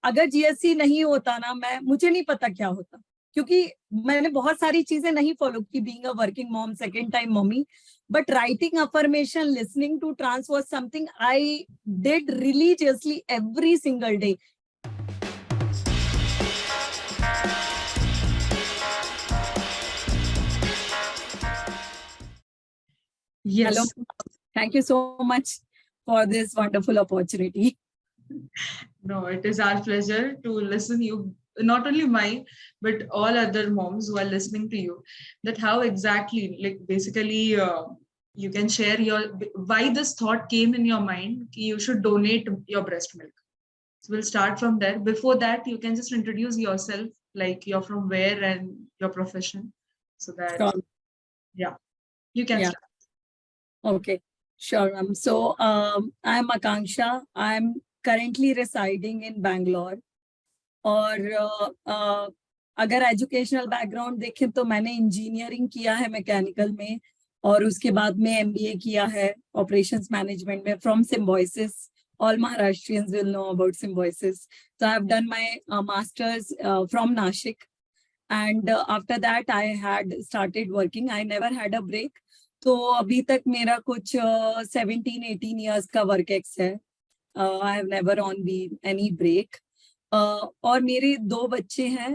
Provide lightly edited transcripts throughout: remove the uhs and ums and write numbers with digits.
अगर जीएससी नहीं होता ना, मुझे नहीं पता क्या होता, क्योंकि मैंने बहुत सारी चीजें नहीं फॉलो की being a working mom, second time mummy, but writing affirmation, listening to trance was something I did religiously every single day. Yes. Hello. Thank you so much for this wonderful opportunity. No, it is our pleasure to listen you, not only mine, but all other moms who are listening to you, that how exactly, like basically, you can share why this thought came in your mind, you should donate your breast milk. So we'll start from there. Before that, you can just introduce yourself, like you're from where and your profession, so that, Sure. yeah, you can start. Okay, sure. I'm Akanksha. I'm currently residing in Bangalore. और अगर educational background देखें तो मैंने engineering किया है mechanical में, और उसके बाद में एमबीए किया है ऑपरेशंस मैनेजमेंट में from Symbiosis. All Maharashtrians will know about Symbiosis. So I've done my master's from Nashik, and after that I had started working. I never had a break. तो अभी तक मेरा कुछ 17-18 years का work ex है. I have never on been any break. और मेरे 2 बच्चे हैं.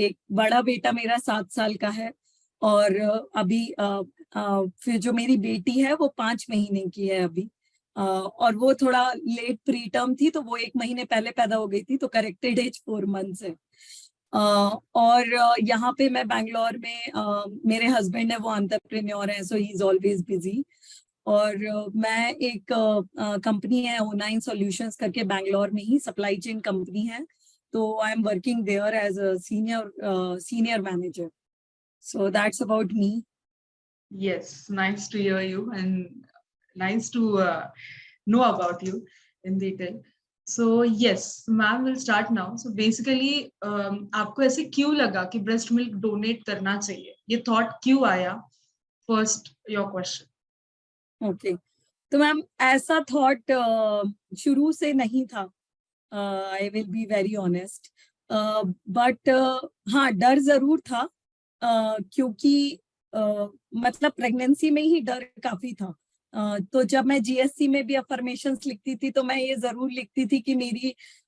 एक बड़ा बेटा मेरा 7 साल का है, और अभी फिर जो मेरी बेटी है वो 5 महीने की है अभी. और वो थोड़ा लेट प्री टर्म थी, तो वो 1 महीने पहले पैदा हो गई थी, तो करेक्टेड एज 4 months है. और यहाँ पे मैं बैंगलोर में, मेरे हस्बैंड है वो एंटरप्रेन्योर है, सो ही इज ऑलवेज बिजी. और मैं एक कंपनी है O9 सॉल्यूशंस करके, बैंगलोर में ही सप्लाई चेन कंपनी है, तो I am working there as a senior manager. So that's about me. Yes, nice to hear you and nice to know about you in detail. So yes, ma'am will start now. So basically, आपको ऐसे क्यों लगा कि breast milk donate करना चाहिए? ये thought क्यों आया? First, your question. ओके, तो मैम ऐसा थॉट शुरू से नहीं था. आई will be very honest. But हाँ, डर जरूर था, क्योंकि मतलब प्रेगनेंसी में ही डर काफी था. तो जब मैं जीएससी में भी अफर्मेशंस लिखती थी, तो मैं ये जरूर लिखती थी कि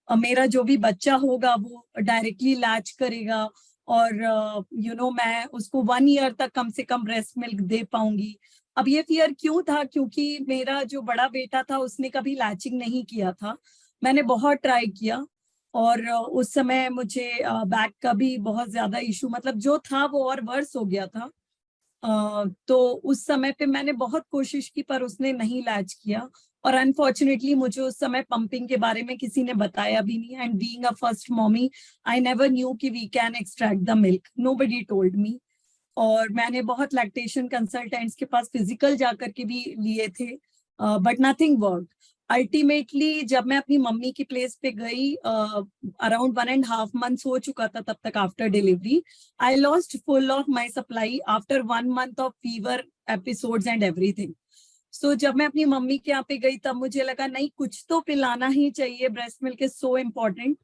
मेरा जो भी बच्चा होगा वो डायरेक्टली लैच करेगा, और मैं उसको 1 year तक कम से कम ब्रेस्ट मिल्क दे पाऊंगी. अब ये फियर क्यों था? क्योंकि मेरा जो बड़ा बेटा था उसने कभी लैचिंग नहीं किया था. मैंने बहुत ट्राई किया, और उस समय मुझे बैक का भी बहुत ज्यादा इशू, मतलब जो था वो और वर्स हो गया था. तो उस समय पे मैंने बहुत कोशिश की, पर उसने नहीं लैच किया. और अनफॉर्चुनेटली मुझे उस समय पंपिंग के बारे में किसी ने बताया भी नहीं. And being a first mommy, I never knew कि we can extract the milk. Nobody told me. और मैंने बहुत लैक्टेशन कंसल्टेंट्स के पास फिजिकल जाकर के भी लिए थे, बट नथिंग वर्क. अल्टीमेटली जब मैं अपनी मम्मी की प्लेस पे गई, अराउंड 1.5 months हो चुका था तब तक after delivery. I lost full of my supply after 1 month of fever episodes and everything. So जब मैं अपनी मम्मी के यहाँ पे गई, तब मुझे लगा नहीं, कुछ तो पिलाना ही चाहिए, breast milk is so important.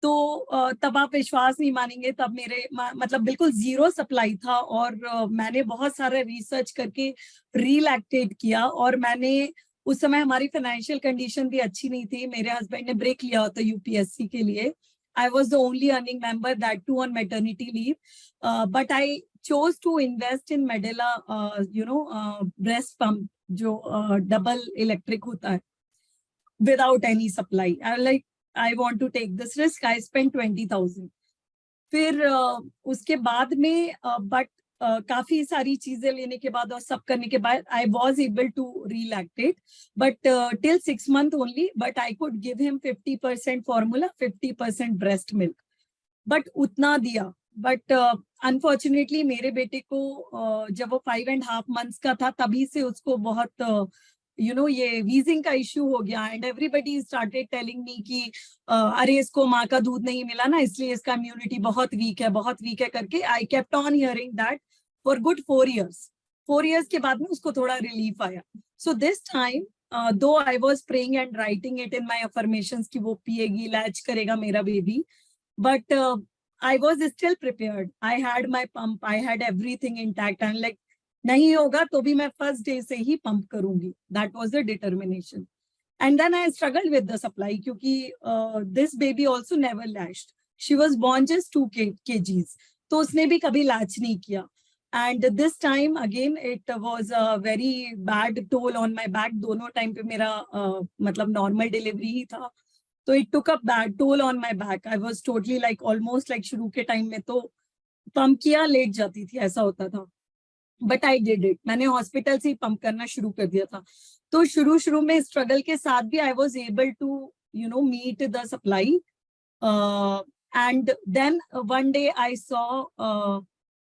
तो तब आप विश्वास नहीं मानेंगे, तब मेरे मतलब बिल्कुल जीरो सप्लाई था. और मैंने बहुत सारा रिसर्च करके रीलैक्टेट किया. और मैंने उस समय हमारी फाइनेंशियल कंडीशन भी अच्छी नहीं थी. मेरे हस्बैंड ने ब्रेक लिया होता यूपीएससी के लिए. I was the only earning member, that too on maternity leave. But I chose to invest in Medela, breast pump, जो डबल इलेक्ट्रिक होता है, without any supply. I want to take this risk. I spent 20,000. फिर उसके बाद में but काफी सारी चीजें लेने के बाद और सब करने के बाद I was able to relactate, but till 6 months only. But I could give him 50% formula, 50% breast milk. But उतना दिया. बट अनफॉर्चुनेटली मेरे बेटे को जब वो 5.5 months का था, तभी से उसको बहुत ये वीजिंग का इश्यू हो गया. And everybody started telling me कि अरे इसको माँ का दूध नहीं मिला ना, इसलिए इसका इम्यूनिटी बहुत वीक है करके. I kept on hearing that for good 4 years. 4 years के बाद में उसको थोड़ा रिलीफ आया. सो दिस टाइम दो I was praying and writing it in my affirmations कि वो पिएगी, लैच करेगा मेरा baby, but I was still prepared. I had my pump. I had everything intact. And like, नहीं होगा तो भी मैं first day से ही pump करूंगी. That was the determination. And then I struggled with the supply क्योंकि this baby also never latched. She was born just 2 kgs. तो उसने भी कभी latch नहीं किया. And this time again it was a very bad toll on my back. दोनों time पे मेरा मतलब normal delivery ही था. तो it took a bad toll on my back. I was totally like almost like शुरू के टाइम में तो पंप किया लेट जाती थी, ऐसा होता था. But I did it. मैंने हॉस्पिटल से ही पंप करना शुरू कर दिया था. तो शुरू में स्ट्रगल के साथ भी I was able to meet the supply. And then one day I saw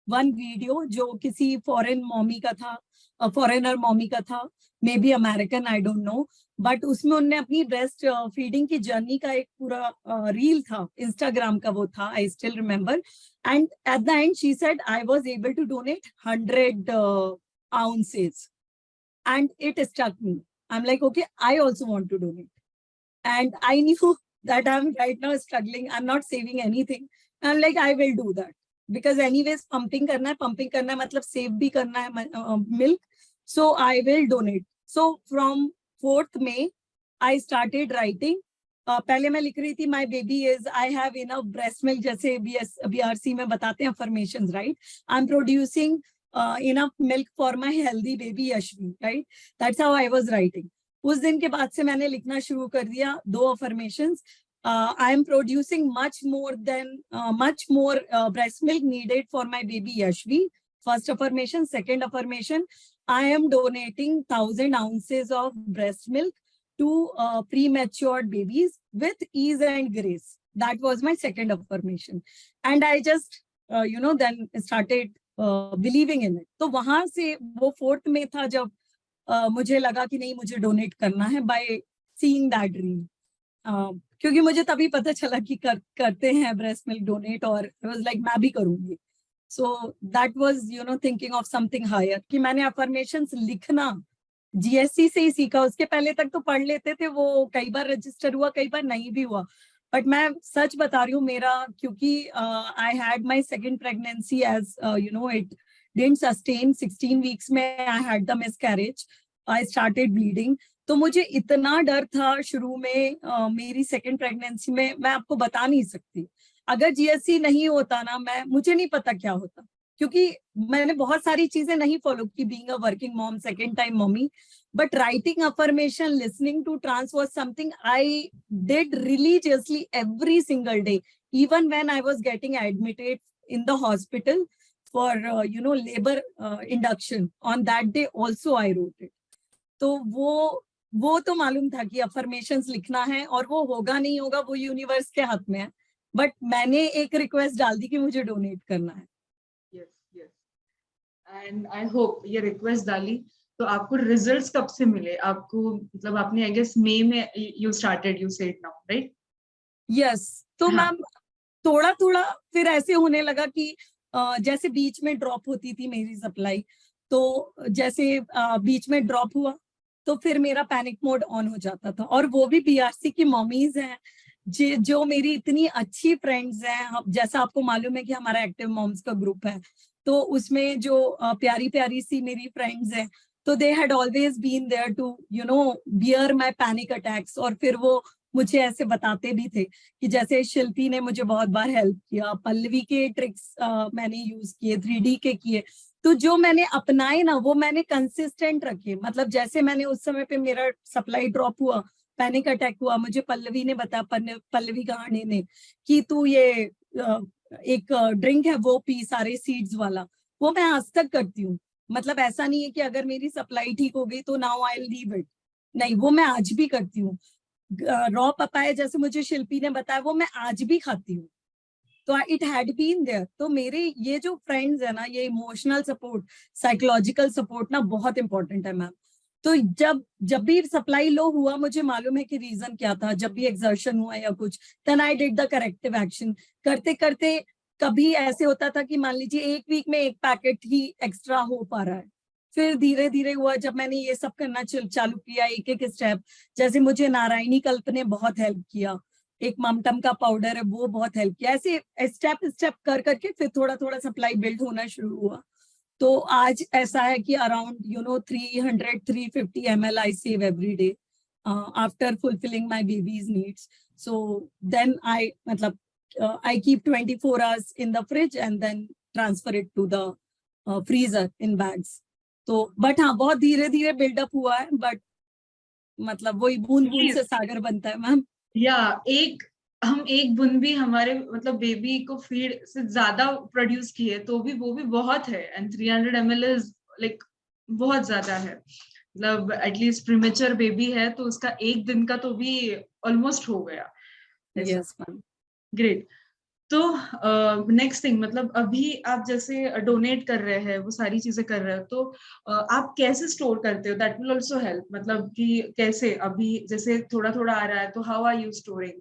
one video जो किसी फॉरेन मॉमी का था, फॉरेनर मॉमी का था, may be American, I don't know. But उसमें उनने अपनी ब्रेस्ट फीडिंग की जर्नी का एक पूरा रील था, इंस्टाग्राम का वो था, I still remember. And at the end, she said, I was able to donate 100 ounces. And it struck me. I'm like, okay, I also want to donate. And I knew that I'm right now struggling. I'm not saving anything. I'm like, I will do that. Because anyways, pumping karna hai, matlab save bhi karna hai milk. So I will donate. So from 4th May, I started writing. पहले मैं लिख रही थी my baby is I have enough breast milk, जैसे BRC में बताते हैं affirmations, right. I am producing enough milk for my healthy baby Yashvi, right. That's how I was writing. उस दिन के बाद से मैंने लिखना शुरू कर दिया 2 affirmations. I am producing much more breast milk needed for my baby Yashvi. First affirmation. Second affirmation, I am donating 1000 ounces of breast milk to prematured babies with ease and grace. That was my second affirmation. And I just, then started believing in it. तो वहां से वो 4th में था जब मुझे लगा कि नहीं, मुझे डोनेट करना है by seeing that reel. क्योंकि मुझे तभी पता चला कि करते हैं ब्रेस्ट मिल्क डोनेट, और I was like, मैं भी करूंगी. So that was, thinking of something higher. कि मैंने affirmations लिखना GSC से ही सीखा. उसके पहले तक तो पढ़ लेते थे, वो कई बार रजिस्टर हुआ, कई बार नहीं भी हुआ. बट मैं सच बता रही हूँ, मेरा क्योंकि I had my second pregnancy as it didn't sustain. 16 weeks में I had the miscarriage. I started bleeding. तो मुझे इतना डर था शुरू में मेरी सेकेंड प्रेगनेंसी में, मैं आपको बता नहीं सकती. अगर GSC नहीं होता ना, मुझे नहीं पता क्या होता, क्योंकि मैंने बहुत सारी चीजें नहीं फॉलो की being a working mom, second time mummy. But writing affirmation, listening to trance was something I did religiously every single day, even when I was getting admitted in the hospital for labour induction. On that day also I wrote it. तो वो तो मालूम था कि affirmations लिखना है, और वो होगा नहीं होगा वो यूनिवर्स के हाथ में है. बट मैंने एक रिक्वेस्ट डाल दी कि मुझे डोनेट करना है. एंड आई होप ये रिक्वेस्ट डाली तो आपको रिजल्ट्स कब से मिले आपको? मतलब आपने आई गेस मई में you started, you said now, right? Yes. तो मैम थोड़ा फिर ऐसे होने लगा कि जैसे बीच में ड्रॉप होती थी मेरी सप्लाई, तो जैसे बीच में ड्रॉप हुआ तो फिर मेरा पैनिक मोड ऑन हो जाता था. और वो भी BRC की मॉमीज हैं जो मेरी इतनी अच्छी फ्रेंड्स हैं. जैसा आपको मालूम है कि हमारा एक्टिव मॉम्स का ग्रुप है, तो उसमें जो प्यारी प्यारी सी मेरी फ्रेंड्स हैं, तो they had always been there to bear my panic attacks. और फिर वो मुझे ऐसे बताते भी थे कि जैसे शिल्पी ने मुझे बहुत बार हेल्प किया, पल्लवी के ट्रिक्स मैंने यूज किए, 3D के किए. तो जो मैंने अपनाए ना, वो मैंने कंसिस्टेंट रखे. मतलब जैसे मैंने उस समय पे मेरा सप्लाई ड्रॉप हुआ, पैनिक अटैक हुआ, मुझे पल्लवी ने बताया, पल्लवी कहानी ने, कि तू ये एक ड्रिंक है वो पी, सारे सीड्स वाला. वो मैं आज तक करती हूँ. मतलब ऐसा नहीं है कि अगर मेरी सप्लाई ठीक हो गई तो now I will leave it. नहीं, वो मैं आज भी करती हूँ. रॉ पपाया जैसे मुझे शिल्पी ने बताया, वो मैं आज भी खाती हूँ. तो इट हैड बीन देयर. तो मेरे ये जो फ्रेंड्स है ना, ये इमोशनल सपोर्ट, साइकोलॉजिकल सपोर्ट ना बहुत इंपॉर्टेंट है मैम. तो जब भी सप्लाई लो हुआ, मुझे मालूम है कि रीजन क्या था. जब भी एक्सर्शन हुआ या कुछ, then I did the corrective action. करते करते कभी ऐसे होता था कि मान लीजिए 1 वीक में 1 पैकेट ही एक्स्ट्रा हो पा रहा है, फिर धीरे धीरे हुआ जब मैंने ये सब करना चालू किया, एक एक स्टेप, जैसे मुझे नारायणी कल्प ने बहुत हेल्प किया, एक ममटम का पाउडर है वो बहुत हेल्प किया, ऐसे स्टेप स्टेप कर करके फिर थोड़ा थोड़ा सप्लाई बिल्ड होना शुरू हुआ। तो आज ऐसा है कि around 300-350 ml I save every day after fulfilling my baby's needs. So then I मतलब I keep 24 hours in the fridge and then transfer it to the freezer in bags. तो बट हाँ, बहुत धीरे धीरे बिल्डअप हुआ है, but मतलब वही बूंद बूंद से सागर बनता है मैम। या हम एक बूंद भी हमारे मतलब बेबी को फीड से ज्यादा प्रोड्यूस किए तो भी वो भी बहुत है, एंड 300 ml इज लाइक बहुत ज्यादा है। मतलब एटलीस्ट प्रीमेच्योर बेबी है तो उसका एक दिन का तो भी ऑलमोस्ट हो गया। Yes ma'am. ग्रेट। तो नेक्स्ट थिंग, मतलब अभी आप जैसे डोनेट कर रहे हैं, वो सारी चीजें कर रहे हो, तो आप कैसे स्टोर करते हो? दैट विल आल्सो हेल्प, मतलब कि कैसे अभी जैसे थोड़ा थोड़ा आ रहा है तो हाउ आर यू स्टोरिंग,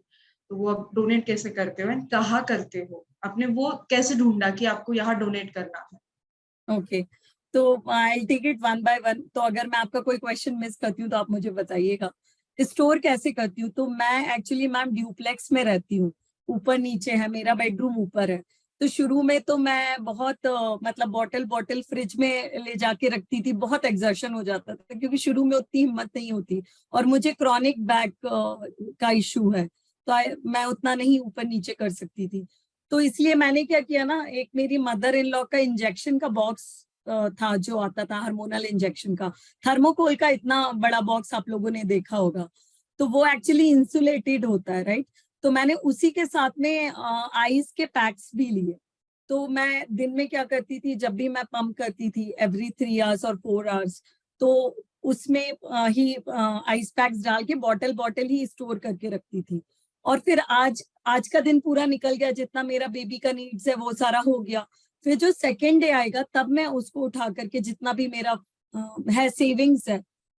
तो वो आप डोनेट कैसे करते हो एंड कहाँ करते हो? आपने वो कैसे ढूंढा कि आपको यहाँ डोनेट करना है? ओके, तो I take it one by one. तो अगर मैं आपका कोई क्वेश्चन मिस करती हूँ तो आप मुझे बताइएगा। स्टोर कैसे करती हूँ, तो मैं एक्चुअली मैम ड्यूप्लेक्स में रहती हूँ, ऊपर नीचे है, मेरा बेडरूम ऊपर है। तो शुरू में तो मैं बहुत मतलब बॉटल बॉटल फ्रिज में ले जाके रखती थी, बहुत एक्सर्शन हो जाता था क्योंकि शुरू में उतनी हिम्मत नहीं होती, और मुझे क्रॉनिक बैक का इशू है, तो मैं उतना नहीं ऊपर नीचे कर सकती थी। तो इसलिए मैंने क्या किया ना, एक मेरी मदर इन लॉ का इंजेक्शन का बॉक्स था जो आता था हार्मोनल इंजेक्शन का, थर्मोकोल का इतना बड़ा बॉक्स आप लोगों ने देखा होगा, तो वो एक्चुअली इंसुलेटेड होता है, राइट। तो मैंने उसी के साथ में आइस के पैक्स भी लिए। तो मैं दिन में क्या करती थी, जब भी मैं पंप करती थी एवरी 3 hours और 4 hours, तो उसमें ही आइस पैक्स डाल के बॉटल बॉटल ही स्टोर करके रखती थी। और फिर आज आज का दिन पूरा निकल गया, जितना मेरा बेबी का नीड्स है वो सारा हो गया। फिर जो सेकेंड डे आएगा तब मैं उसको उठा करके जितना भी मेरा है सेविंग्स है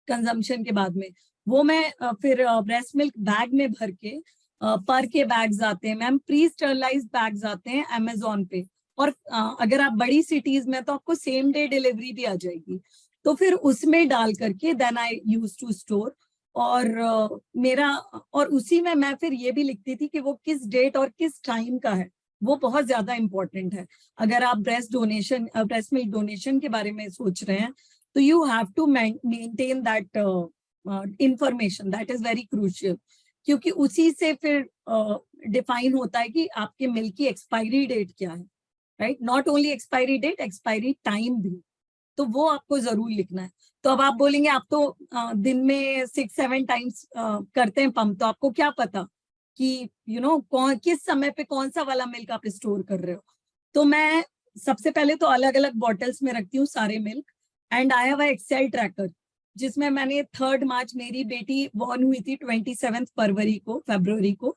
कंजम्पशन के बाद में, वो मैं फिर ब्रेस्ट मिल्क बैग में भर के, पर के बैग्स आते हैं मैम, प्री स्टरलाइज बैग्स आते हैं अमेजोन पे, और अगर आप बड़ी सिटीज में तो आपको सेम डे डिलीवरी भी आ जाएगी। तो फिर उसमें डाल करके then I use to store. और मेरा, और उसी में मैं फिर ये भी लिखती थी कि वो किस डेट और किस टाइम का है, वो बहुत ज्यादा इंपॉर्टेंट है। अगर आप ब्रेस्ट मिल्क डोनेशन के बारे में सोच रहे हैं, तो you have to maintain that information, that is very crucial, क्योंकि उसी से फिर डिफाइन होता है कि आपके मिल्क की एक्सपायरी डेट क्या है, right. Not only expiry date, expiry time भी, तो वो आपको जरूर लिखना है। तो अब आप बोलेंगे आप तो दिन में 6-7 टाइम्स करते हैं पंप, तो आपको क्या पता कि कौन किस समय पे कौन सा वाला मिल्क आप स्टोर कर रहे हो। तो मैं सबसे पहले तो अलग अलग बॉटल्स में रखती हूँ सारे milk, and I have Excel tracker, जिसमें मैंने 3rd मार्च, मेरी बेटी बॉर्न हुई थी 27 फरवरी को,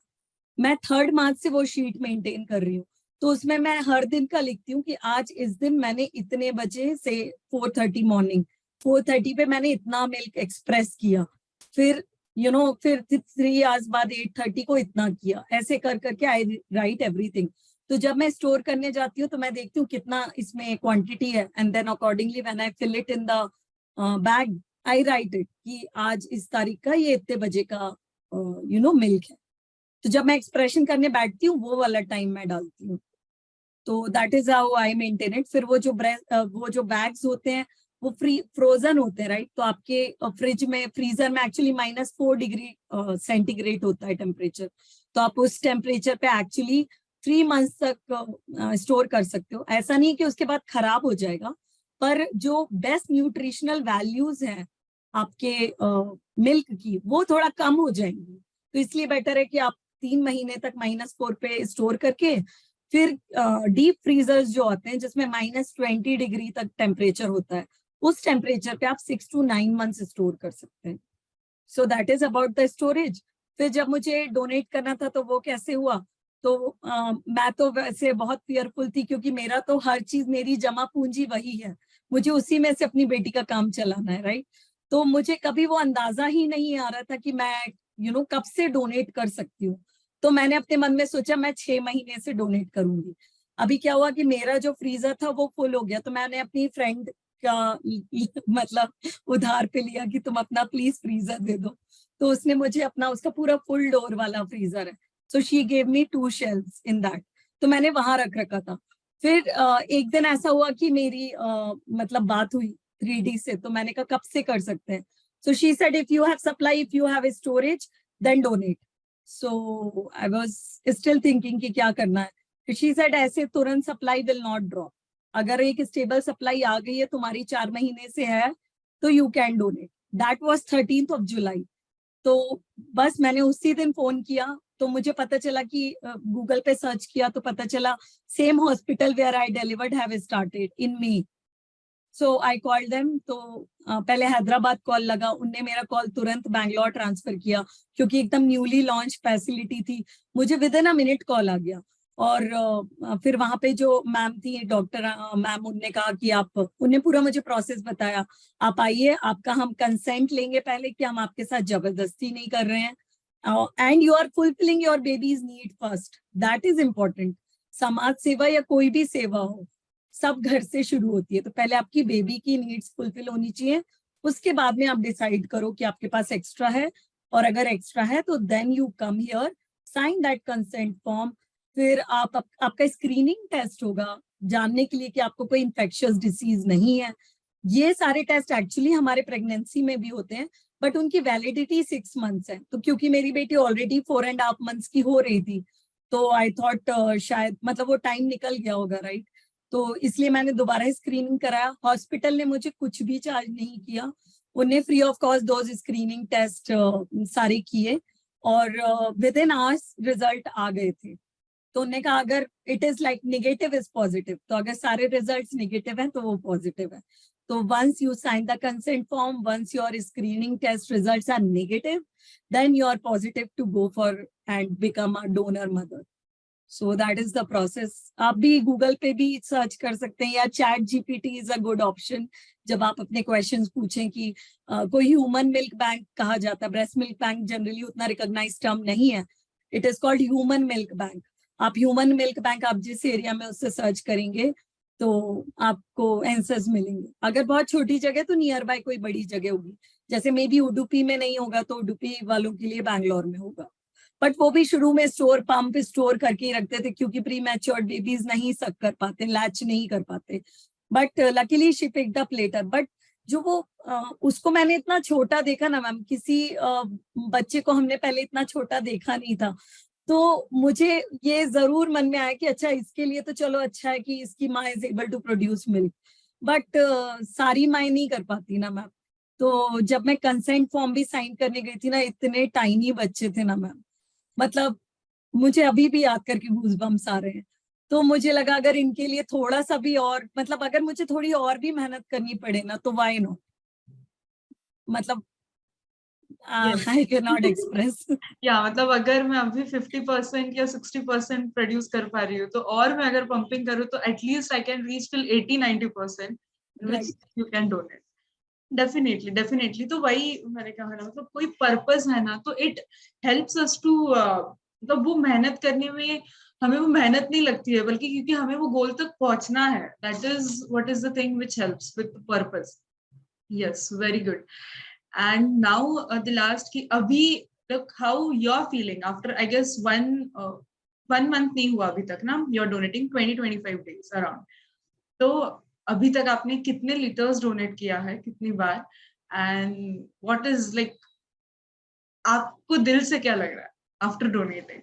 मैं 3rd मार्च से वो शीट मेंटेन कर रही हूँ। तो उसमें मैं हर दिन का लिखती हूँ कि आज इस दिन मैंने इतने बजे से 4:30 मॉर्निंग, 4:30 पे मैंने इतना मिल्क एक्सप्रेस किया, फिर फिर 3 hours बाद 8:30 को इतना किया, ऐसे कर करके आई राइट एवरीथिंग। तो जब मैं स्टोर करने जाती हूँ तो मैं देखती हूँ कितना इसमें क्वांटिटी है, and then accordingly when I fill it in the bag, I write it कि आज इस तारीख का ये इतने बजे का मिल्क है। तो जब मैं एक्सप्रेशन करने बैठती हूँ वो वाला टाइम मैं डालती हूँ। तो that is how I maintain it. फिर वो जो बैग्स होते हैं वो फ्रोजन होते हैं, राइट। तो आपके फ्रिज में, फ्रीजर में एक्चुअली -4 डिग्री सेंटीग्रेड होता है टेम्परेचर, तो आप उस टेम्परेचर पे एक्चुअली 3 months तक स्टोर कर सकते हो। ऐसा नहीं कि उसके बाद खराब हो जाएगा, पर जो बेस्ट न्यूट्रिशनल वैल्यूज हैं आपके मिल्क की वो थोड़ा कम हो जाएंगी। तो इसलिए बेटर है कि आप 3 महीने तक -4 पे स्टोर करके, फिर डीप फ्रीजर्स जो आते हैं जिसमें -20 डिग्री तक टेम्परेचर होता है, उस टेम्परेचर पे आप 6 to 9 months स्टोर कर सकते हैं। सो that is about the storage. फिर जब मुझे डोनेट करना था तो वो कैसे हुआ, तो मैं तो वैसे बहुत फियरफुल थी क्योंकि मेरा तो हर चीज, मेरी जमा पूंजी वही है, मुझे उसी में से अपनी बेटी का काम चलाना है, राइट। तो मुझे कभी वो अंदाजा ही नहीं आ रहा था कि मैं कब से डोनेट कर सकती हूँ। तो मैंने अपने मन में सोचा मैं 6 महीने से डोनेट करूंगी। अभी क्या हुआ कि मेरा जो फ्रीजर था वो फुल हो गया, तो मैंने अपनी फ्रेंड का मतलब उधार पे लिया कि तुम अपना प्लीज फ्रीजर दे दो, तो उसने मुझे अपना, उसका पूरा फुल डोर वाला फ्रीजर है, so she gave me 2 shelves in that, तो मैंने वहां रख रखा था। फिर एक दिन ऐसा हुआ कि मेरी मतलब बात हुई 3D से, तो मैंने कहा कब से कर सकते हैं, so she said if you have supply, if you have storage then donate. So I was still thinking कि क्या करना है, फिर शी सेड ऐसे तुरंत सप्लाई विल नॉट ड्रॉप, अगर एक स्टेबल सप्लाई आ गई है तुम्हारी 4 महीने से है तो you can donate. That was 13th of July। तो बस मैंने उसी दिन फोन किया, तो मुझे पता चला कि गूगल पे सर्च किया तो पता चला same hospital where I delivered have started in me. So I called them, तो पहले हैदराबाद कॉल लगा, उनने मेरा कॉल तुरंत बैंगलोर ट्रांसफर किया क्योंकि एकदम न्यूली लॉन्च फैसिलिटी थी, मुझे within a minute call आ गया। और फिर वहां पे जो मैम थी, डॉक्टर मैम, उनने कहा कि आप, उन्हें पूरा मुझे प्रोसेस बताया, आप आइए, आपका हम कंसेंट लेंगे पहले कि हम आपके साथ जबरदस्ती नहीं कर रहे हैं, and you are fulfilling your baby's need first, that is important. समाज सेवा या कोई भी सेवा हो, सब घर से शुरू होती है, तो पहले आपकी बेबी की नीड्स फुलफिल होनी चाहिए, उसके बाद में आप डिसाइड करो कि आपके पास एक्स्ट्रा है, और अगर एक्स्ट्रा है तो then you come here, sign that consent form. फिर आपका स्क्रीनिंग टेस्ट होगा जानने के लिए कि आपको कोई इंफेक्शियस डिसीज नहीं है। ये सारे टेस्ट एक्चुअली हमारे प्रेगनेंसी में भी होते हैं, बट उनकी वैलिडिटी 6 मंथ्स है, तो क्योंकि मेरी बेटी ऑलरेडी 4.5 मंथ्स की हो रही थी, तो आई थॉट शायद मतलब वो टाइम निकल गया होगा, राइट। तो इसलिए मैंने दोबारा स्क्रीनिंग कराया, हॉस्पिटल ने मुझे कुछ भी चार्ज नहीं किया, उन्हें free of cost 2 screening test सारे किए, और विद इन आवर्स रिजल्ट आ गए थे। तो उन्होंने कहा अगर it is like negative is positive, तो अगर सारे रिजल्ट्स नेगेटिव हैं तो वो पॉजिटिव है। तो once you sign the consent form, once your screening test results are negative, then you are positive to go for and become a donor mother. So that is the process. आप भी Google पे भी search कर सकते हैं, या chat GPT is a good option, जब आप अपने क्वेश्चंस पूछें कि कोई ह्यूमन मिल्क बैंक कहा जाता है, ब्रेस्ट मिल्क बैंक जनरली उतना रिकॉग्नाइज टर्म नहीं है, it is called human milk bank. आप ह्यूमन मिल्क बैंक आप जिस एरिया में उससे सर्च करेंगे तो आपको आंसर्स मिलेंगे। अगर बहुत छोटी जगह तो नियर बाय कोई बड़ी जगह होगी, जैसे मे बी उडुपी में नहीं होगा तो उडुपी वालों के लिए बैंगलोर में होगा, बट वो भी शुरू में स्टोर पंप स्टोर करके ही रखते थे क्योंकि प्री मैच्योर्ड बेबीज नहीं सक कर पाते, लैच नहीं कर पाते, but luckily she picked up later. But जो वो उसको मैंने इतना छोटा देखा ना मैम, किसी बच्चे को हमने पहले इतना छोटा देखा नहीं था, तो मुझे ये जरूर मन में आया कि अच्छा इसके लिए तो चलो अच्छा है कि इसकी माँ is able to produce milk, but सारी माँ नहीं कर पाती ना मैम। तो जब मैं कंसेंट फॉर्म भी साइन करने गई थी ना, इतने टाइनी बच्चे थे ना मैम, मतलब मुझे अभी भी याद करके गूज़बम्स आ रहे हैं। तो मुझे लगा अगर इनके लिए थोड़ा सा भी और, मतलब अगर मुझे थोड़ी और भी मेहनत करनी पड़े ना तो व्हाई नॉट, मतलब Yes. I can not express. या मतलब अगर मैं अभी 50% या 60% प्रोड्यूस कर पा रही हूँ, तो और मैं अगर पंपिंग करूँ तो at least I can reach till 80-90%, which you can donate. Definitely definitely. तो वही मैंने कहा ना, मतलब कोई पर्पस है ना, तो इट हेल्प्स अस टू, मतलब वो मेहनत करने में हमें वो मेहनत नहीं लगती है, बल्कि क्योंकि हमें वो गोल तक पहुंचना है, that is what is the thing which helps with purpose. Yes, very good. And now the last ki abhi, look how you're feeling after I guess 1 month नहीं हुआ अभी तक ना, you're donating 20-25 days around। तो अभी तक आपने कितने लीटर्स डोनेट किया है, कितनी बार, एंड व्हाट इज लाइक, आपको दिल से क्या लग रहा है आफ्टर डोनेटिंग?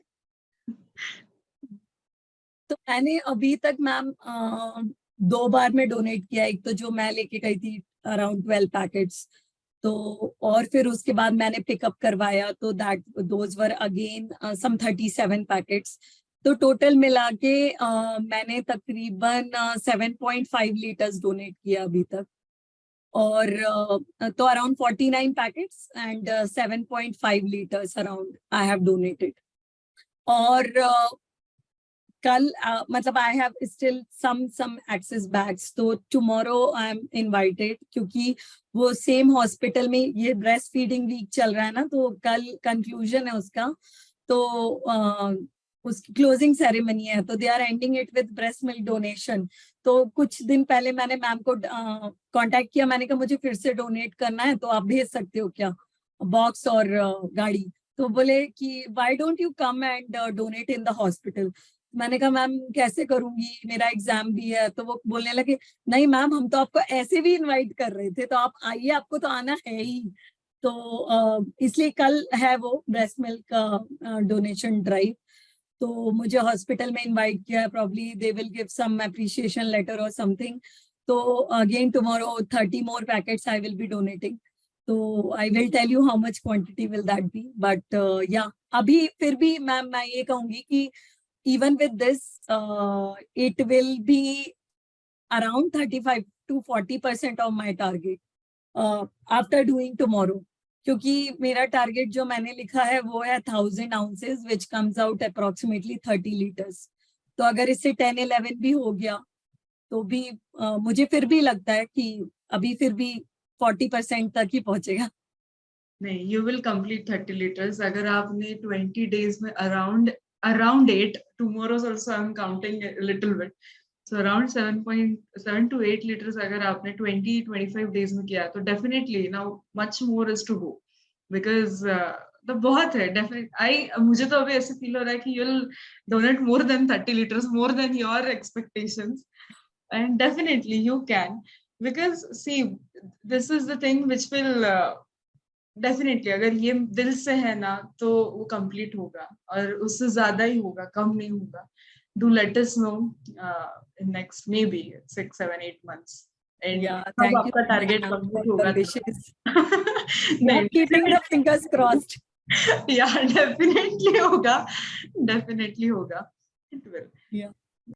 तो मैंने अभी तक मैम 2 बार में डोनेट किया, एक तो जो मैं लेके गई थी अराउंड 12 पैकेट्स, तो और फिर उसके बाद मैंने पिकअप करवाया तो that those were again some 37 packets. तो टोटल मिला के मैंने तकरीबन 7.5 लीटर्स डोनेट किया अभी तक, और तो around 49 packets and 7.5 litres around I have donated. और कल मतलब I have still some excess bags, तो टुमारो आई एम इनवाइटेड, क्योंकि वो सेम हॉस्पिटल में ये ब्रेस्ट फीडिंग वीक चल रहा है ना, तो कल कंक्लूजन है उसका, तो उसकी क्लोजिंग सेरेमनी है, तो they are ending it with breast milk donation. तो कुछ दिन पहले मैंने मैम को कांटेक्ट किया, मैंने कहा मुझे फिर से डोनेट करना है, तो आप भेज सकते हो क्या बॉक्स और गाड़ी? तो बोले कि why don't you come and donate in the hospital. मैंने कहा मैम कैसे करूंगी, मेरा एग्जाम भी है। तो वो बोलने लगे नहीं मैम, हम तो आपको ऐसे भी इनवाइट कर रहे थे, तो आप आइए, आपको तो आना है ही। तो इसलिए कल है वो ब्रेस्ट मिल्क का डोनेशन ड्राइव। तो मुझे हॉस्पिटल में इनवाइट किया है, probably they will give some appreciation letter और समथिंग। तो again tomorrow 30 more packets I will be donating. तो I will tell you how much quantity will that be, but yeah अभी फिर भी मैम मैं ये कहूंगी कि even with this, it will be around 35 to 40% of my target after doing tomorrow. क्योंकि मेरा टारगेट जो मैंने लिखा है वो है 1000 ounces which comes out approximately 30 liters. तो अगर इससे 10-11 भी हो गया तो भी मुझे फिर भी लगता है कि अभी फिर भी 40% तक ही पहुंचेगा। नहीं, you will complete 30 liters. अगर आपने 20 days में around 8, tomorrow's also I'm counting a little bit. So around 7.7 to 8 liters अगर आपने 20-25 days में किया तो definitely now much more is to go, because तो बहुत है definitely. मुझे तो अभी ऐसे फील हो रहा है कि you'll donate more than 30 liters, more than your expectations, and definitely you can, because see, this is the thing which will definitely अगर ये दिल से है ना तो वो कंप्लीट होगा, और उससे ज्यादा ही होगा, कम नहीं होगा. Do let us know in next may be 6-7-8 months, and Yeah, कब thank you आपका so much, target ma'am, for complete your होगा wishes. नहीं, I'm keeping the fingers crossed. या डेफिनेटली होगा, डेफिनेटली होगा, इट विल. Yeah.